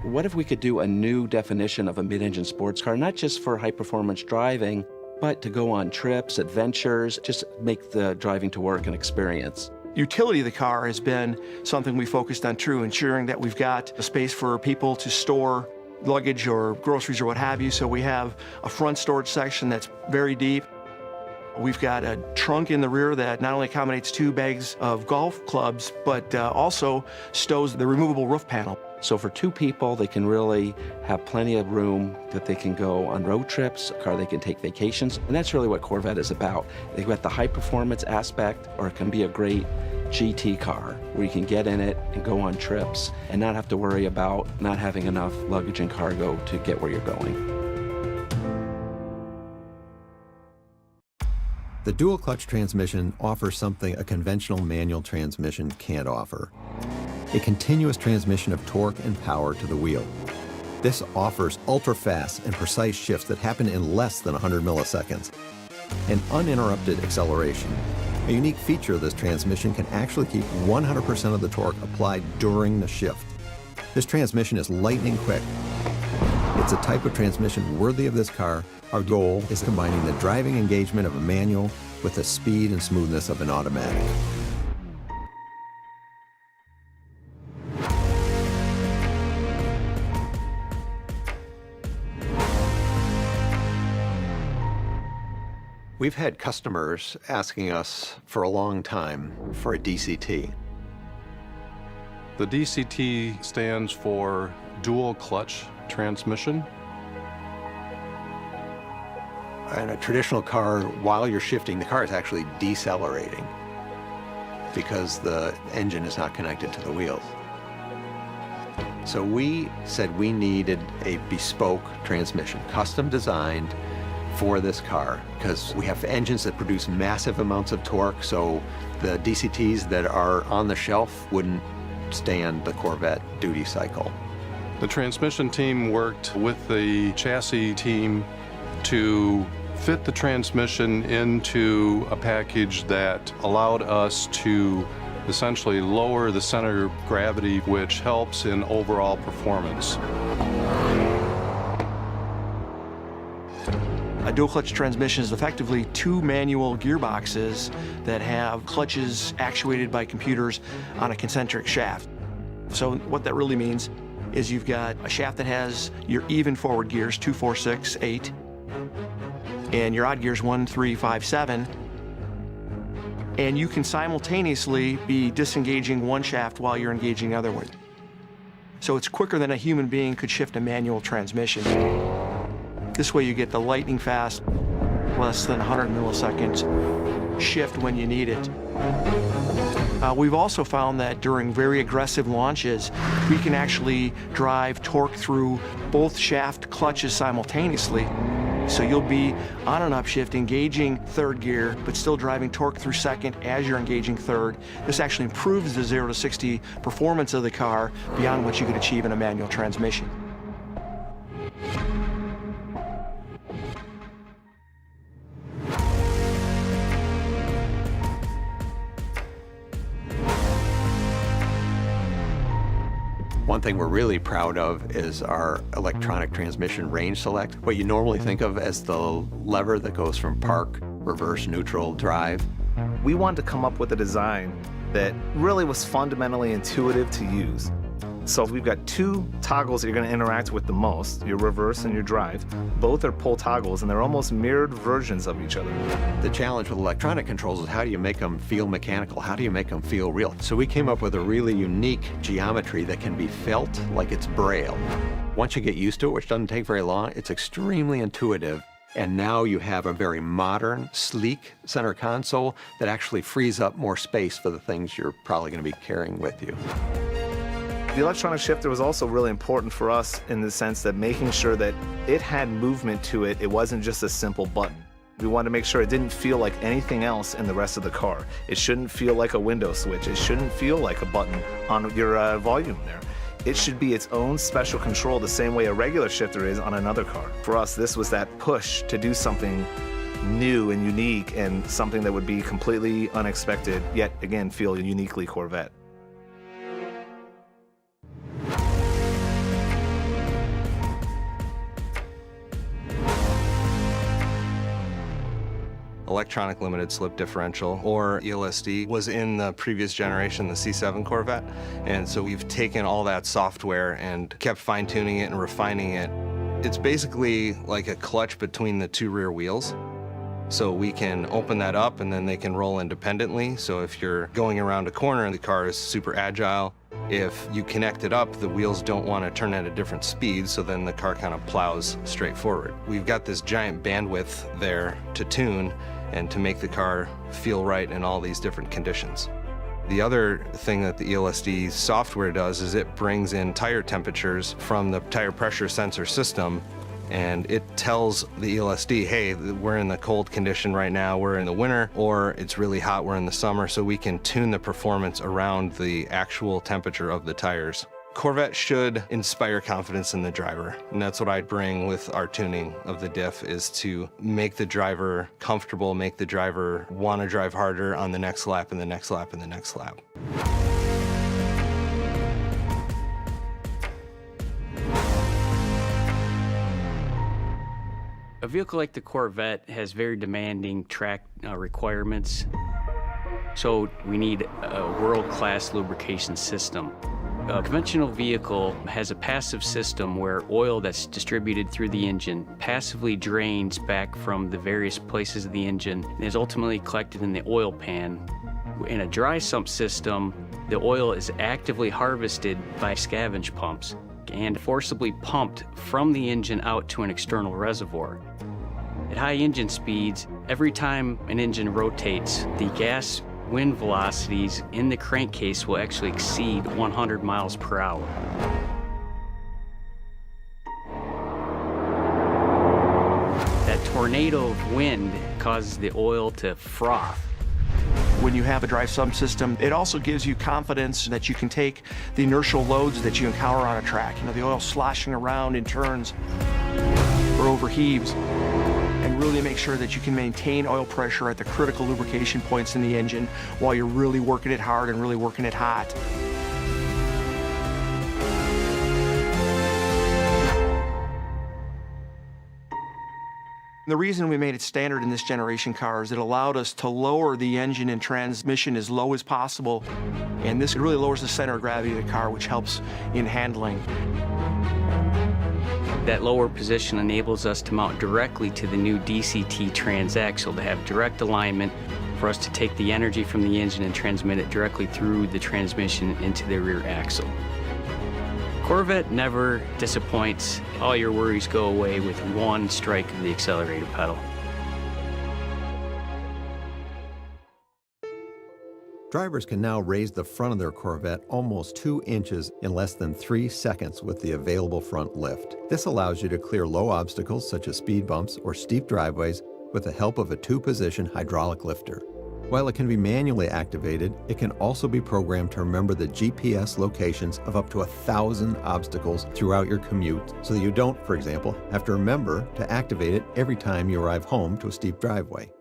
What if we could do a new definition of a mid-engine sports car, not just for high-performance driving, but to go on trips, adventures, just make the driving to work an experience. Utility of the car has been something we focused on too, ensuring that we've got a space for people to store luggage or groceries or what have you. So we have a front storage section that's very deep. We've got a trunk in the rear that not only accommodates 2 bags of golf clubs, but also stows the removable roof panel. So for 2 people, they can really have plenty of room that they can go on road trips, a car they can take vacations, and that's really what Corvette is about. They've got the high performance aspect, or it can be a great GT car where you can get in it and go on trips and not have to worry about not having enough luggage and cargo to get where you're going. The dual-clutch transmission offers something a conventional manual transmission can't offer: a continuous transmission of torque and power to the wheel. This offers ultra-fast and precise shifts that happen in less than 100 milliseconds, and uninterrupted acceleration. A unique feature of this transmission can actually keep 100% of the torque applied during the shift. This transmission is lightning quick. It's a type of transmission worthy of this car. Our goal is combining the driving engagement of a manual with the speed and smoothness of an automatic. We've had customers asking us for a long time for a DCT. The DCT stands for dual clutch transmission. In a traditional car, while you're shifting, the car is actually decelerating because the engine is not connected to the wheels. So we said we needed a bespoke transmission, custom designed for this car, because we have engines that produce massive amounts of torque, so the DCTs that are on the shelf wouldn't stand the Corvette duty cycle. The transmission team worked with the chassis team to fit the transmission into a package that allowed us to essentially lower the center of gravity, which helps in overall performance. A dual clutch transmission is effectively 2 manual gearboxes that have clutches actuated by computers on a concentric shaft. So what that really means is you've got a shaft that has your even forward gears, 2, 4, 6, 8, and your odd gears, 1, 3, 5, 7. And you can simultaneously be disengaging one shaft while you're engaging the other one. So it's quicker than a human being could shift a manual transmission. This way you get the lightning fast, less than 100 milliseconds shift when you need it. We've also found that during very aggressive launches, we can actually drive torque through both shaft clutches simultaneously. So you'll be on an upshift, engaging third gear, but still driving torque through second as you're engaging third. This actually improves the 0 to 60 performance of the car beyond what you could achieve in a manual transmission. One thing we're really proud of is our electronic transmission range select, what you normally think of as the lever that goes from park, reverse, neutral, drive. We wanted to come up with a design that really was fundamentally intuitive to use. So we've got 2 toggles that you're going to interact with the most, your reverse and your drive. Both are pull toggles, and they're almost mirrored versions of each other. The challenge with electronic controls is how do you make them feel mechanical? How do you make them feel real? So we came up with a really unique geometry that can be felt like it's Braille. Once you get used to it, which doesn't take very long, it's extremely intuitive. And now you have a very modern, sleek center console that actually frees up more space for the things you're probably going to be carrying with you. The electronic shifter was also really important for us in the sense that making sure that it had movement to it. It wasn't just a simple button. We wanted to make sure it didn't feel like anything else in the rest of the car. It shouldn't feel like a window switch. It shouldn't feel like a button on your volume there. It should be its own special control the same way a regular shifter is on another car. For us, this was that push to do something new and unique and something that would be completely unexpected, yet again feel uniquely Corvette. Electronic limited slip differential, or ELSD, was in the previous generation, the C7 Corvette. And so we've taken all that software and kept fine-tuning it and refining it. It's basically like a clutch between the two rear wheels. So we can open that up and then they can roll independently. So if you're going around a corner and the car is super agile, if you connect it up, the wheels don't want to turn at a different speed, so then the car kind of plows straight forward. We've got this giant bandwidth there to tune and to make the car feel right in all these different conditions. The other thing that the ELSD software does is it brings in tire temperatures from the tire pressure sensor system, and it tells the ELSD, hey, we're in the cold condition right now, we're in the winter, or it's really hot, we're in the summer, so we can tune the performance around the actual temperature of the tires. Corvette should inspire confidence in the driver, and that's what I bring with our tuning of the diff, is to make the driver comfortable, make the driver want to drive harder on the next lap and the next lap and the next lap. A vehicle like the Corvette has very demanding track requirements, so we need a world-class lubrication system. A conventional vehicle has a passive system where oil that's distributed through the engine passively drains back from the various places of the engine and is ultimately collected in the oil pan. In a dry sump system, the oil is actively harvested by scavenge pumps and forcibly pumped from the engine out to an external reservoir. At high engine speeds, every time an engine rotates, the gas wind velocities in the crankcase will actually exceed 100 miles per hour. That tornado of wind causes the oil to froth. When you have a dry sump system, it also gives you confidence that you can take the inertial loads that you encounter on a track, the oil sloshing around in turns or overheaves, and really make sure that you can maintain oil pressure at the critical lubrication points in the engine while you're really working it hard and really working it hot. The reason we made it standard in this generation car is it allowed us to lower the engine and transmission as low as possible, and this really lowers the center of gravity of the car, which helps in handling. That lower position enables us to mount directly to the new DCT transaxle to have direct alignment for us to take the energy from the engine and transmit it directly through the transmission into the rear axle. Corvette never disappoints. All your worries go away with one strike of the accelerator pedal. Drivers can now raise the front of their Corvette almost 2 inches in less than 3 seconds with the available front lift. This allows you to clear low obstacles such as speed bumps or steep driveways with the help of a 2-position hydraulic lifter. While it can be manually activated, it can also be programmed to remember the GPS locations of up to 1,000 obstacles throughout your commute, so that you don't, for example, have to remember to activate it every time you arrive home to a steep driveway.